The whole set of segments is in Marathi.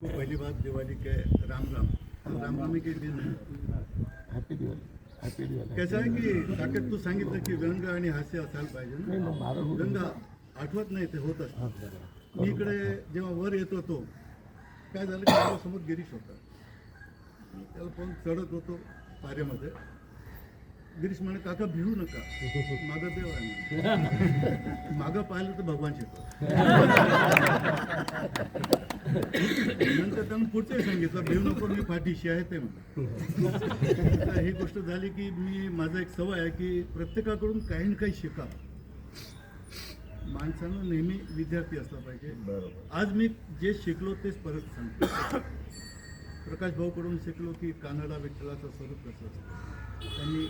को पहली बात दिवाली के राम राम रामनवमी के दिन हॅपी दिवाळी हॅपी दिवाळी. कसं आहे की साकेत तू सांगितलं की व्यंग आणि हास्य असायला पाहिजे नाही ना. मग महाराज व्यंग आठवत नाही ते होत असतं. मी इकडे जेव्हा वर येत होतो काय झालं की माझ्यासमोर गिरीश होता. मी त्याला फोन चढत होतो पाऱ्यामध्ये. गिरीश म्हणे काका भिवू नका मागं देव आहे. मागं पाहिलं तर भगवान शिकतो. नंतर त्यानं पुढचंही सांगितलं भिवू नको मी पाठीशी आहे ते म्हणतो. ही गोष्ट झाली की मी माझा एक सवय आहे की प्रत्येकाकडून काही ना काही शिका. माणसानं नेहमी विद्यार्थी असला पाहिजे. आज मी जे शिकलो तेच परत सांगतो. प्रकाश भाऊकडून शिकलो की कानडा विठ्ठलाचं स्वरूप कसं असतं. त्यांनी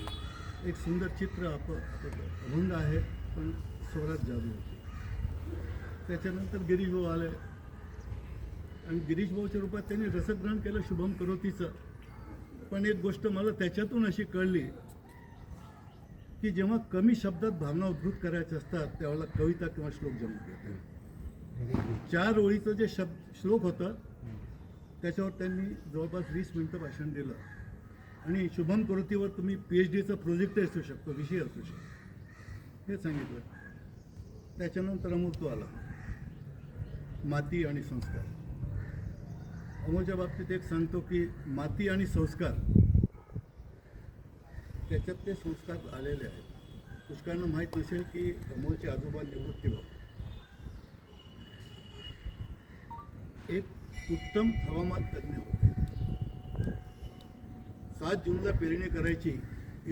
एक सुंदर चित्र अभंग आहे पण स्वरात जादू होती. त्याच्यानंतर गिरीश भाऊ आले आणि गिरीश भाऊच्या रूपात त्यांनी रसग्रहण केलं शुभम करोतीचं. पण एक गोष्ट मला त्याच्यातून अशी कळली की जेव्हा कमी शब्दात भावना उद्धृत करायच्या असतात त्यावेळेला कविता किंवा श्लोक जमत येते. 4 ओळीचं जे श्लोक होतं त्याच्यावर त्यांनी जवळपास 20 मिनिटं भाषण दिलं. आणि शुभम करोतीवर तुम्ही PhDचा प्रोजेक्ट असू शकतो, विषय असू शकतो हे सांगितलं. त्याच्यानंतर अमोल आला माती आणि संस्कार. अमोलच्या बाबतीत एक सांगतो की माती आणि संस्कार त्याच्यात ते संस्कार आलेले आहेत. पुष्कळांना माहीत नसेल की अमोलचे आजोबा निवृत्ती भाऊ एक उत्तम हवामान तज्ज्ञ होते. 7 जूनला पेरणी करायची.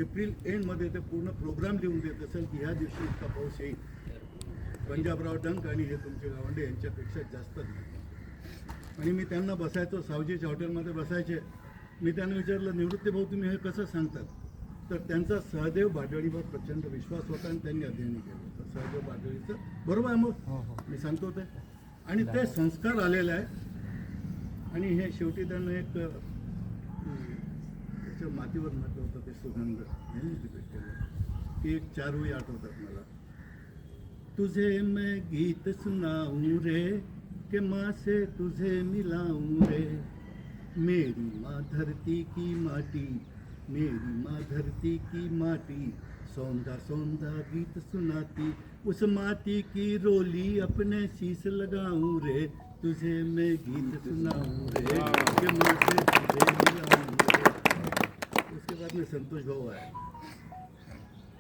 एप्रिल एंडमध्ये ते पूर्ण प्रोग्राम लिहून देत असेल की ह्या दिवशी इतका पाऊस येईल. पंजाबराव डंक आणि हे तुमचे गावंडे यांच्यापेक्षा जास्त नाही. आणि मी त्यांना बसायचो सावजीच्या हॉटेलमध्ये बसायचे. मी त्यांना विचारलं निवृत्ती भाऊ तुम्ही हे कसं सांगतात. तर त्यांचा सहदेव बाडळीवर प्रचंड विश्वास होता आणि त्यांनी अध्ययन केलं होतं सहदेव बाडळीचं. बरोबर आहे मग मी सांगतो ते. आणि ते संस्कार आलेले आहे. आणि हे शेवटी त्यांना एक त्याच्या मातीवर म्हटलं होतं ते सुगंध की एक 4 ओळी आठवतात मला. तुझे मैं गीत सुनाऊं रे के माँ से तुझे मिलाऊं रे. मेरी माँ धरती की माटी मेरी माँ धरती की माटी सौंधा सौंधा गीत सुनाती. उस माटी की रोली अपने शीश लगाऊं रे. तुझे मैं गीत सुनाऊं रे के माँ से तुझे मिलाऊं रे. उसके बाद में संतोष भाऊ आए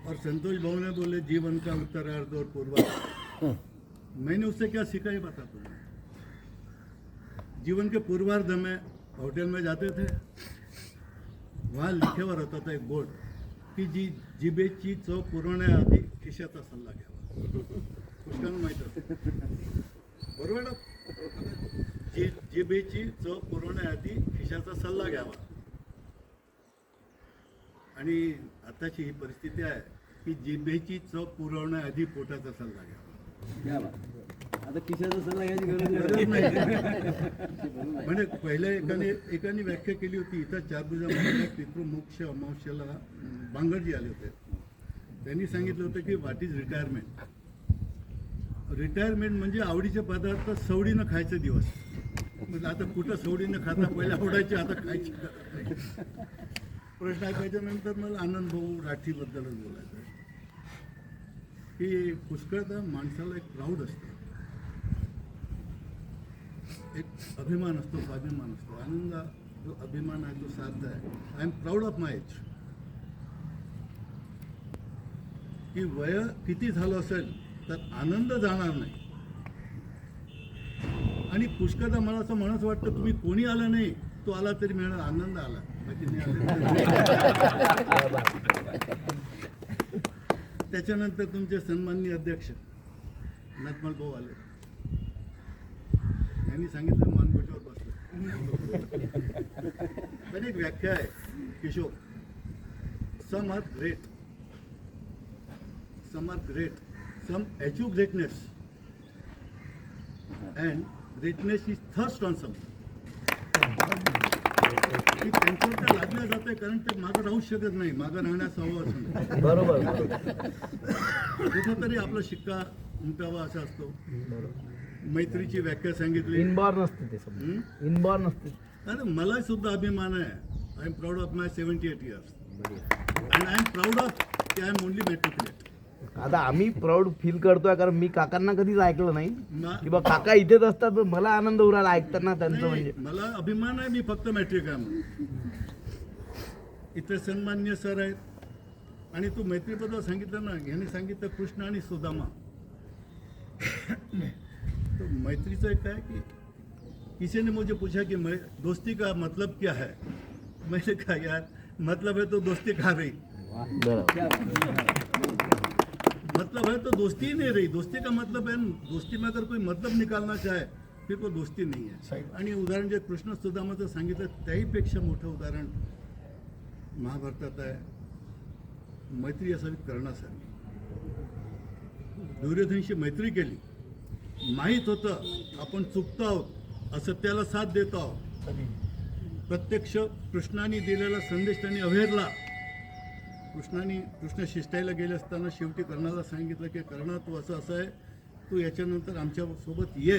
और संतोष भाऊ ने बोले जीवन का उत्तरार्ध और पूर्वार्ध. मैंने उससे क्या सीखा ये बता तुम्हें. जीवन के पूर्वार्ध में होटल में जाते थे. वहाँ लिखेवर होता था एक बोर्ड की जिभेची चव पुरवण्याआधी खिशाचा सल्ला घ्यावा. पुष्कळांना माहीत असतं बरोबर ना. जिभेची चव पुरवण्याआधी खिशाचा सल्ला घ्यावा. आणि आताची ही परिस्थिती आहे की जिभेची चव पुरवण्याआधी पोटाचा सल्ला घ्यावा. आता खिशाचा सल्ला घ्यायची गरज नाही. म्हणजे पहिल्या एकाने व्याख्या केली होती. इथं चारभुजामध्ये पितृमोक्ष अमावस्याला बांगरजी आले होते. त्यांनी सांगितलं होतं की व्हॉट इज रिटायरमेंट. रिटायरमेंट म्हणजे आवडीचे पदार्थ सवडीनं खायचे दिवस. म्हणजे आता कुठं सवडीनं खाता पहिले आवडायचे आता खायची. प्रश्न ऐकायच्यानंतर मला आनंद भाऊ राठीबद्दलच बोलायचं आहे की पुष्कळदा माणसाला एक प्राऊड असतं, एक अभिमान असतो, स्वाभिमान असतो. आनंद जो अभिमान आहे तो सार्थ आहे. I am proud of my age. की वय किती झालं असेल तर आनंद जाणार नाही. आणि पुष्कळदा मला असं म्हणत वाटतं तुम्ही कोणी आलं नाही तो आला तरी मिळणार आनंद आला. त्याच्यानंतर तुमचे सन्माननीय अध्यक्ष नटमल भाऊ आले. यांनी सांगितलं मानगुटीवर बसलं. तर एक व्याख्या आहे किशोर. Some are great some are great, some achieve greatness and greatness is thirst on something. की त्यांच्यावर लागल्या जाते कारण ते मागं राहू शकत नाही. मागं राहण्यास हवं असं बरोबर कुठंतरी आपला शिक्का उमटावा असा असतो. मैत्रीची व्याख्या सांगितली. इनबॉर नसते ते समजा. हं? इनबॉर नसते. आणि मला सुद्धा अभिमान आहे. I am proud of my 78 years and I am proud of की आय एम ओनली मॅट्रिक्युलेट. आता आम्ही प्राऊड फील करतोय कारण मी काकांना कधीच ऐकलं नाही की बा काका इथेच असतात, पण मला आनंद उराला ऐकताना त्यांचं म्हणजे. मला अभिमान आहे मी फक्त मॅट्रिक आहे म्हणून. इथे सन्मान्य सर आहेत. आणि तू मैत्रीबद्दल सांगितलं ना, ह्याने सांगितलं कृष्ण आणि सुदामा. तो मैत्रीचं एक काय कि किसी ने मुझे पूछा कि दोस्ती का मतलब क्या है. मैंने कहा यार मतलब है तो दोस्ती कहाँ रही. मतलब है तो दोस्ती ही नहीं रही. दोस्ती का मतलब है, दोस्ती में अगर कोई मतलब निकालना चाहे फिर तो दोस्ती नहीं है. आणि उदाहरण जे कृष्ण सुदामाचं सांगितलं त्याहीपेक्षा मोठं उदाहरण महाभारतात आहे. मैत्री असावी कर्णासारखी. दुर्योधनशी मैत्री केली. माहीत होतं आपण चुकतो आहोत, असत्याला साथ देतो आहोत. प्रत्यक्ष कृष्णाने दिलेला संदेश त्यांनी अवहेरला. कृष्ण शिष्टाईला गेले असताना शेवटी कर्णाला सांगितलं की कर्णा तू असं आहे, तू याच्यानंतर आमच्या सोबत ये.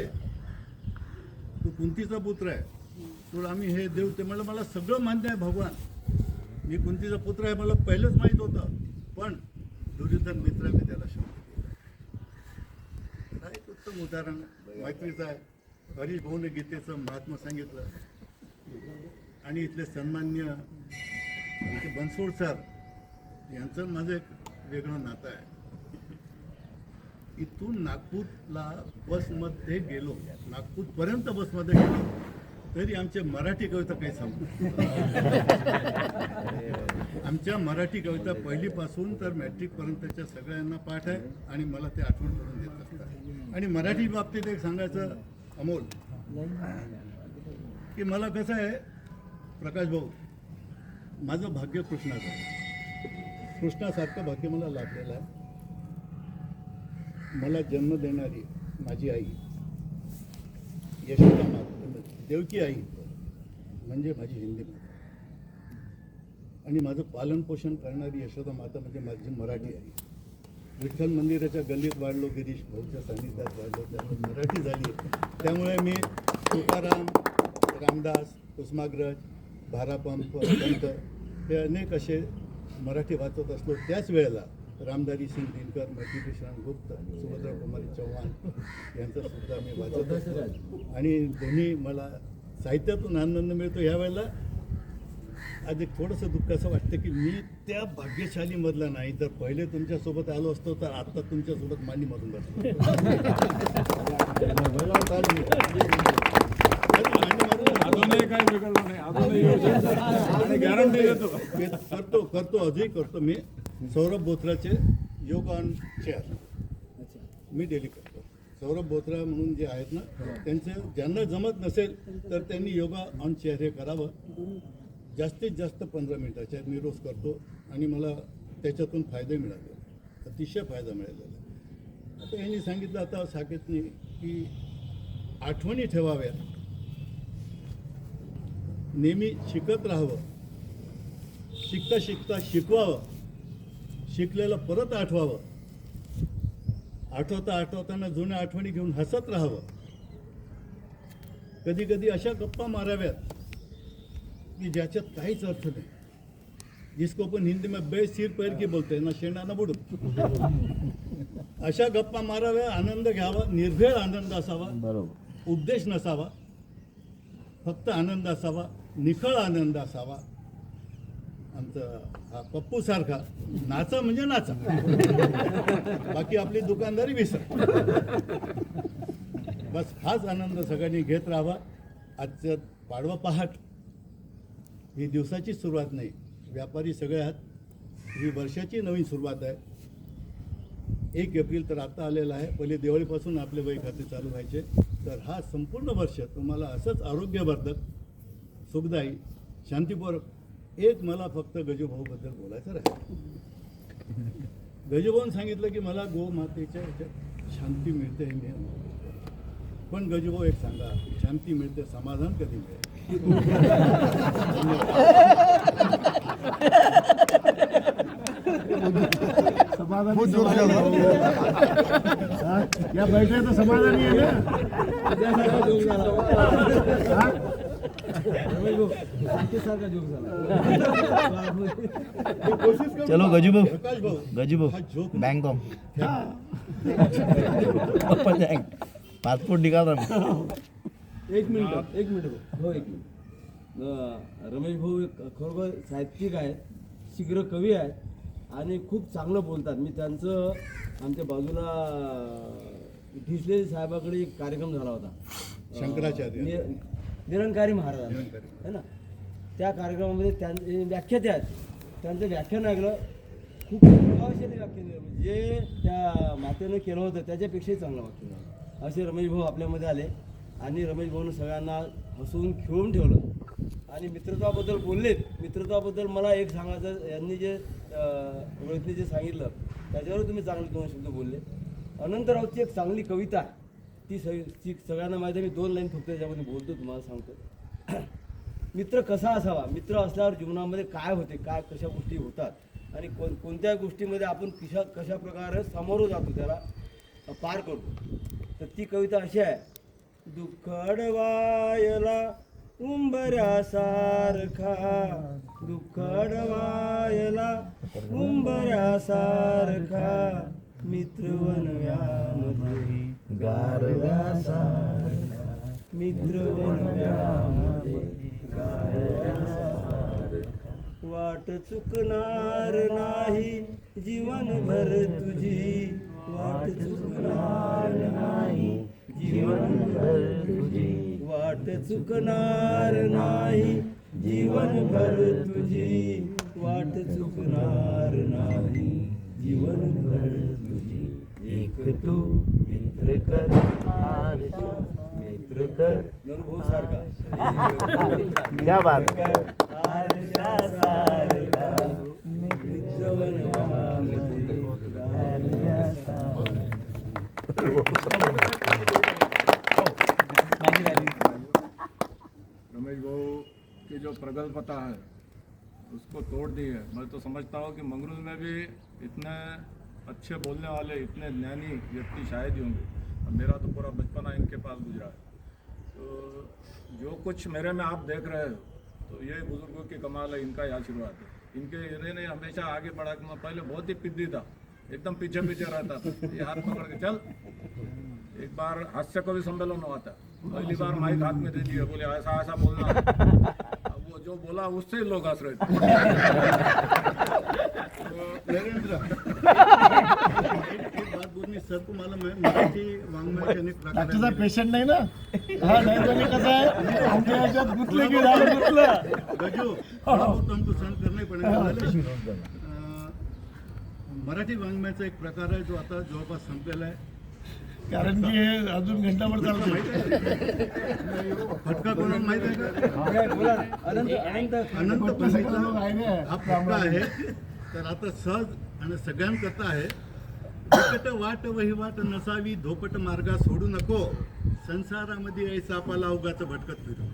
तू कुंतीचा पुत्र आहे, तुला आम्ही हे देऊ. ते म्हणलं मला सगळं मान्य आहे भगवान, मी कुंतीचा पुत्र आहे मला पहिलंच माहीत होतं, पण दुर्योधन मित्र मी त्याला शब्द दिला. एक उत्तम उदाहरण मैत्रीचं आहे. हरीश भाऊने गीतेचं महात्मा सांगितलं. आणि इथले सन्मान्य आमचे बनसोड सर यांचं माझं एक वेगळं नातं आहे. इथून नागपूरला बसमध्ये गेलो, नागपूरपर्यंत बसमध्ये गेलो तरी आमच्या मराठी कविता काही सांगू. आमच्या मराठी कविता पहिलीपासून तर मॅट्रिकपर्यंतच्या सगळ्यांना पाठ आहे आणि मला ते आठवण करून देत असतात. आणि मराठी बाबतीत एक सांगायचं अमोल की मला कसं आहे प्रकाश भाऊ, माझं भाग्य कृष्णाचं आहे. कृष्णासारखं भाग्य मला लाभलेलं आहे. मला जन्म देणारी माझी आई यशोदा माता, देवकी आई म्हणजे माझी हिंदी माता. आणि माझं पालनपोषण करणारी यशोदा माता म्हणजे माझी मराठी आई. विठ्ठल मंदिराच्या गल्लीत वाढलो, गिरीश भाऊच्या सानिध्यात वाढलो, त्यामुळे मराठी झाली. त्यामुळे मी तुकाराम, रामदास, कुसुमाग्रज, भारापंप, संत हे अनेक असे मराठी वाचत असलो. त्याच वेळेला रामधारी सिंग दिनकर, मधुभूषण गुप्त, सुभद्रा कुमारी चव्हाण यांचं सुद्धा मी वाचत असतो. आणि दोन्ही मला साहित्यातून आनंद मिळतो. यावेळेला आज एक थोडंसं दुःख असं वाटतं की मी त्या भाग्यशालीमधला नाही. जर पहिले तुमच्यासोबत आलो असतो तर आता तुमच्यासोबत मांडीमधून करतो अजूनही करतो. मी सौरभ बोथराचे योग ऑन चेअर मी डेली करतो. सौरभ बोथरा म्हणून जे आहेत ना, त्यांचं ज्यांना जमत नसेल तर त्यांनी योगा ऑन चेअर हे करावं. जास्तीत जास्त 15 मिनिटाच्या मी रोज करतो आणि मला त्याच्यातून फायदे मिळाले, अतिशय फायदा मिळालेला. आता यांनी सांगितलं आता साकेतनी की आठवणी ठेवाव्या, नेहमी शिकत राहावं, शिकता शिकता शिकवावं, शिकलेलं परत आठवावं, आठवताना जुन्या आठवणी घेऊन हसत राहावं. कधी कधी अशा गप्पा माराव्यात कि ज्याच्यात काहीच अर्थ नाही. जिसको पण हिंदी में बेसिर पैर की बोलते ना शेंडा ना बुडू. अशा गप्पा माराव्या, आनंद घ्यावा, निर्भेळ आनंद असावा, बरोबर. उद्देश नसावा, फक्त आनंद असावा, निखळ आनंद असावा. आमचं हा पप्पू सारखा नाचा म्हणजे नाचा, बाकी आपली दुकानदारी विसर. बस हाच आनंद सगळ्यांनी घेत राहावा. आजचं पाडवा पहाट ही दिवसाची सुरुवात नाही, व्यापारी सगळे आहात, ही वर्षाची नवीन सुरुवात आहे. 1 एप्रिल तर आता आलेला आहे. पहिले दिवाळीपासून आपले वही खाते चालू व्हायचे. तर हा संपूर्ण वर्ष तुम्हाला असंच आरोग्यवर्धक, सुखदायी, शांतीपूर्वक. एक मला फक्त गजूभाऊबद्दल बोलायचं राहील. गजूभाऊन सांगितलं की मला गोमातेच्या ह्याच्यात शांती मिळते. पण गजूभाऊ एक सांगा, शांती मिळते, समाधान कधी मिळेल? बहुत जोर से हाँ? या बैठे तो समाधानी आहे ना तुझ्यासारखा जोक झाला रमेश भाऊ सारखा जोक झाला चलो गजू भाऊ प्रकाश भाऊ गजू भाऊ हा जोक बँकॉक अपन जाएंगे पासपोर्ट निकाल रहा हूँ एक मिनिट हो एक मिनिट रमेश भाऊ एक खरोखर साहित्यिक आहे शीघ्र कवी आहे आणि खूप चांगलं बोलतात. मी त्यांचं आमच्या बाजूला ढिसले साहेबाकडे एक कार्यक्रम झाला होता शंकराचार्य. निरंकारी महाराज है ना त्या कार्यक्रमामध्ये त्यांचे व्याख्याते आहेत त्यांचं व्याख्यान ऐकलं खूप प्रभावशाली व्याख्यान दिलं. जे त्या मातेनं केलं होतं त्याच्यापेक्षाही चांगलं वाक्य झालं. असे रमेश भाऊ आपल्यामध्ये आले आणि रमेश भाऊनं सगळ्यांना हसवून खेळून ठेवलं आणि मित्रत्वाबद्दल बोललेत. मित्रत्वाबद्दल मला एक सांगायचं यांनी जे रोहितने जे सांगितलं त्याच्यावर तुम्ही चांगले 2 शब्द बोलले. अनंतरावची एक चांगली कविता आहे ती सगळ्यांना माहिती आहे. मी 2 लाईन फक्त त्याच्यामध्ये बोलतो तुम्हाला सांगतो. मित्र कसा असावा मित्र असल्यावर जीवनामध्ये काय होते काय कशा गोष्टी होतात आणि कोणत्या गोष्टीमध्ये आपण कशा प्रकारे सामोरं जातो त्याला पार करतो. तर ती कविता अशी आहे. दुःख अडवायला उंबऱ्यासारखा दुःख अडवायला उंबऱ्यासारखा मित्र वनव्यामध्ये गारव्यासारखा मित्र वनव्यामध्ये गारव्यासारखा वाट चुकणार नाही जीवनभर तुझी वाट चुकणार नाही जीवनभर तुझी वाट चुकणार नाही जीवनभर तुझी वाट चुकणार नाही जीवनभर तुझी एक तू मित्र कर मित्र कर भाऊ सारखा क्या बात रमेश भाऊ की जो प्रगल्भता है उसको तोड़ दी है. मैं तो समझता हूँ कि मंगरूल में भी इतने अच्छे बोलने वाले इतने ज्ञानी व्यक्ति शायद ही होंगे. और मेरा तो पूरा बचपना इनके पास गुजरा है. तो जो कुछ मेरे में आप देख रहे हो तो ये बुजुर्गों की कमाल है. इनका ही आशीर्वाद है. इनके इन्होंने हमेशा आगे बढ़ा के मैं पहले बहुत ही पिद्दी था एकदम पीछे पीछे रहता था. ये हाथ पकड़ के चल. एक बार हास्य कवि सम्मेलन हुआ था. पहली बार माइक हाथ में दे दिया बोले ऐसा ऐसा बोलना. अब वो जो बोला उससे ही लोग हंस रहे थे. नरेंद्र एक बात बोलणी सर तुम्हाला मराठी वाङ्मयाचे अनेक प्रकार तुझा आहेत. पेशंट नाही ना हा नाही तर कसं आहे आमच्या याच्यात गुंतले की झालं गुंतलं गजू थोड़ा बहुत हमको सहन करने पड़ेगा. मराठी वाङ्मयाचा एक प्रकार आहे जो आता जवळपास संपलेला आहे. कारण की हे अजून घंटाभर चालतं फटका कोणाला माहित आहे का? अनंत लोक पंडितचा आहे ना हा फटका आहे. तर आता सहज आणि सगळ्यांकरता आहे. बिकट वाट वहिवाट नसावी धोपट मार्गा सोडू नको संसारामध्ये ऐसा आपला उगाच भटकत फिरू.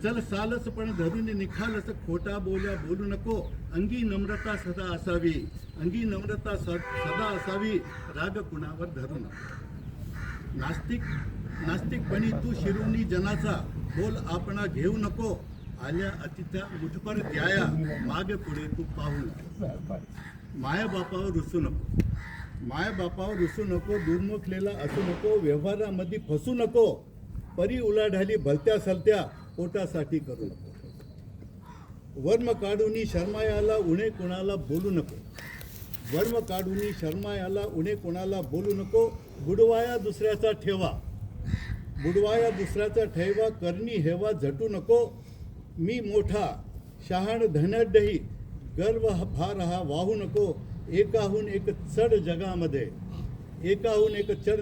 चल सालस पण धरून निखालस खोटा बोल्या बोलू नको. अंगी नम्रता सदा असावी अंगी नम्रता सदा असावी राग कुणावर धरू नको. नास्तिकपणी तू शिरुनी जनाचा बोल आपणा घेऊ नको. आल्या अतिथ्या मुठभर द्याया मागे पुढे तू पाहू नको. माया बापावर रुसू नको दुर्मुखलेला असू नको. व्यवहारामध्ये फसू नको. परी उलाढाली भलत्या सलत्या पोटासाठी करू नको. वर्म काढूनी शर्मायाला उणे कोणाला बोलू नको. बुडवाया दुसऱ्याचा ठेवा करणी हेवा झटू नको. मी मोठा शहाण धनाढ्यही गर्व फार हा वाहू नको. एकाहून एक चढ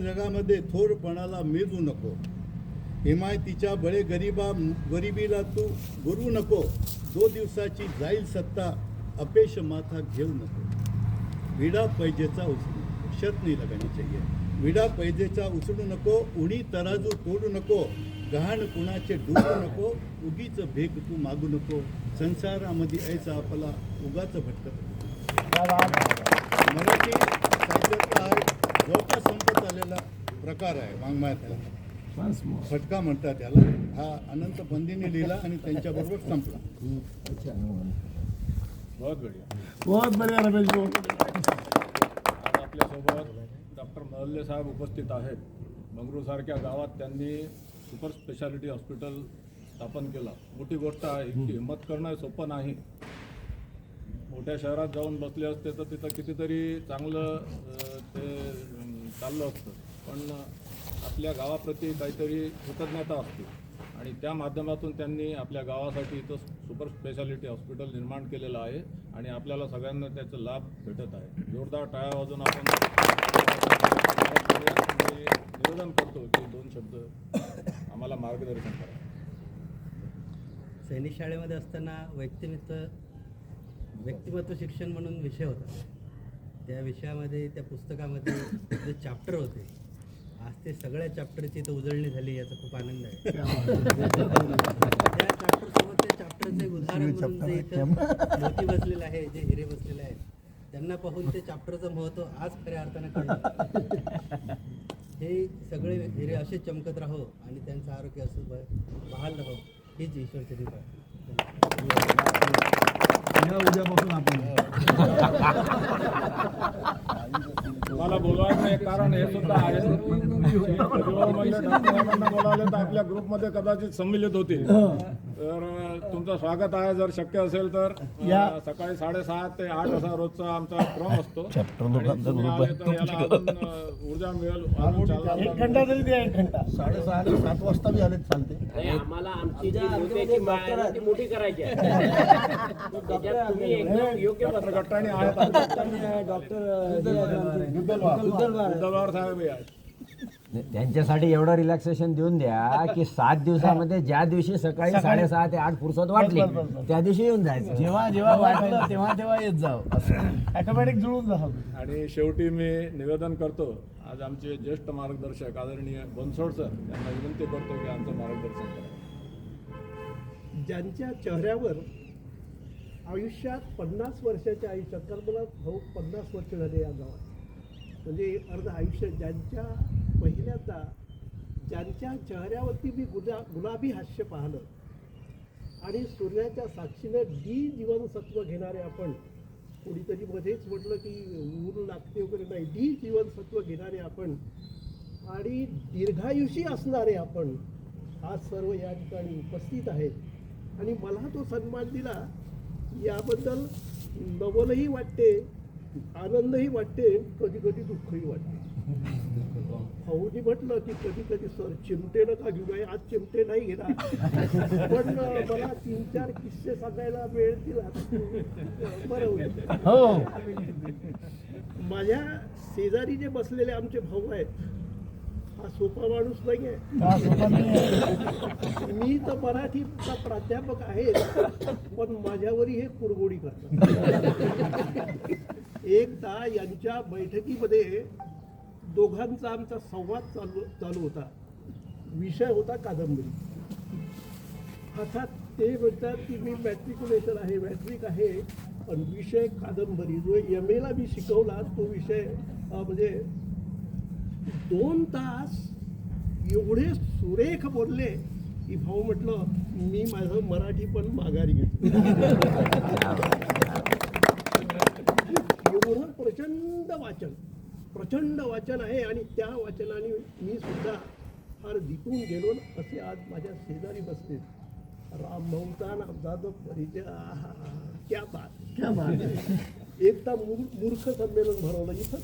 जगामध्ये थोरपणाला मिळवू नको. हिमायतीच्या बळे गरिबीला तू गुरु नको. 2 दिवसाची जाईल सत्ता अपेश माथा घेऊ नको. विडा पैजेचा उचलू शर्त नाही लगानी चाहिए. विडा पैजेचा उचलू नको. उणी तराजू तोडू नको. गहाण कुणाचे डुबू नको. उगीच भेक तू मागू नको. संसारामध्ये ऐसा आपला उगाच भटकत. मराठी साहित्यातला हा एक जवळचा संपत आलेला प्रकार आहे वाङ्मयातला. फटका म्हणतात त्याला. हा अनंत बंदीने लिहिला आणि त्यांच्याबरोबर संपला. बहुत बढिया. बहुत बढिया रमेश भाऊ. आज आपल्यासोबत डॉक्टर महल्ले साहेब उपस्थित आहेत. मंगरूळसारख्या गावात त्यांनी सुपर स्पेशालिटी हॉस्पिटल स्थापन केलं. मोठी गोष्ट आहे. इतकी हिंमत करणं सोपं नाही. मोठ्या शहरात जाऊन बसले असते तर तिथं कितीतरी चांगलं ते चाललं असतं, पण आपल्या गावाप्रती काहीतरी कृतज्ञता असते आणि त्या माध्यमातून त्यांनी आपल्या गावासाठी इथं सुपर स्पेशालिटी हॉस्पिटल निर्माण केलेलं आहे आणि आपल्याला सगळ्यांना त्याचा लाभ भेटत आहे. जोरदार टाळ्या वाजून आपण निवेदन करतो की 2 शब्द आम्हाला मार्गदर्शन करा. सैनिक शाळेमध्ये असताना व्यक्तिमत्व शिक्षण म्हणून विषय होता. त्या विषयामध्ये, त्या पुस्तकामध्ये जे चॅप्टर होते, आज ते सगळ्या चॅप्टरची इथं उजळणी झाली, याचा खूप आनंद आहे. त्या चॅप्टरसोबत त्या चॅप्टरचं एक उदाहरण म्हणून जे इथं मोती बसलेलं आहे, जे हिरे बसलेले आहेत, त्यांना पाहून ते चॅप्टरचं महत्त्व आज खऱ्या अर्थानं कळलं. हे सगळे हिरे असे चमकत राहो आणि त्यांचं आरोग्य असं बहाल राहो, हीच ईश्वरचरणी प्रार्थना. उद्यापासून आपण मला बोलवायचं एक कारण हे सुद्धा आहे. डॉक्टरांना बोलावले तर आपल्या ग्रुपमध्ये कदाचित सम्मिलित होतील. तर तुमचं स्वागत आहे. जर शक्य असेल तर सकाळी 6:30 ते 8 असा रोजचा आमचा क्रम असतो. आणि तुम्ही आले तर याला अजून ऊर्जा मिळेल. अजून चालना 1 घंटा तरी द्या. 1 घंटा 6:30 ते 7 वाजता बी आले चालते. आम्हाला आमची जी मोत्याची माळ आहे ती मोठी करायची आहे. त्याच्यात तुम्ही एकदम योग्य पत्रकर्त्यांनी आहेत. बुद्धवार साहेब आहेत. त्यांच्यासाठी एवढं रिलॅक्सेशन देऊन द्या की 7 दिवसामध्ये ज्या दिवशी सकाळी 6:30 ते 8 फुरसत वाटली त्या दिवशी येऊन जायचं. जेव्हा वाटलं तेव्हा येत जाव. ऑटोमॅटिक जुळून जा. आणि शेवटी मी निवेदन करतो, आज आमचे ज्येष्ठ मार्गदर्शक आदरणीय बनसोड सर यांना विनंती करतो की आमचं मार्गदर्शन करा. ज्यांच्या चेहऱ्यावर आयुष्यात 50 वर्षाच्या आयुष्यात, कारण मला भाऊ 50 वर्ष झाले या गावात, म्हणजे अर्ध आयुष्य, ज्यांच्या पहिल्यांदा ज्यांच्या चेहऱ्यावरती मी गुलाबी हास्य पाहिलं आणि सूर्याच्या साक्षीनं जीवनसत्व घेणारे आपण, कोणीतरी मध्येच म्हटलं की ऊन लागते वगैरे नाही, जीवनसत्व घेणारे आपण आणि दीर्घायुषी असणारे आपण आज सर्व या ठिकाणी उपस्थित आहेत आणि मला तो सन्मान दिला याबद्दल नवलही वाटते, आनंदही वाटते, कधी कधी दुःखही वाटते. भाऊनी म्हटलं की कधी कधी सर चिमटे नका घेऊ नये, आज चिमटे नाही घेणार, पण मला 3-4 किस्से सांगायला वेळ दिला बरं होईल. माझ्या शेजारी जे बसलेले आमचे भाऊ आहेत, हा सोपा माणूस नाही आहे. मी तर मराठीचा प्राध्यापक आहे, पण माझ्यावरही हे कुरगोडी करतात. एकदा यांच्या बैठकीमध्ये दोघांचा आमचा संवाद चालू होता. विषय होता कादंबरी. अर्थात ते म्हणतात की मी मॅट्रिक्युलेटर आहे, मॅट्रिक आहे, पण विषय कादंबरी. जो MA ला मी शिकवला तो विषय म्हणजे 2 तास एवढे सुरेख बोलले की भाऊ म्हटलं मी माझं मराठी पण माघारी घेतो. एवढं प्रचंड वाचन आहे आणि त्या वाचनाने मी सुद्धा फार दिपून गेलो. असे आज माझ्या शेजारी बसले रामभाऊचा नामचा जो परिचय, क्या बात. एकदा मूर्ख संमेलन भरवलं इथं.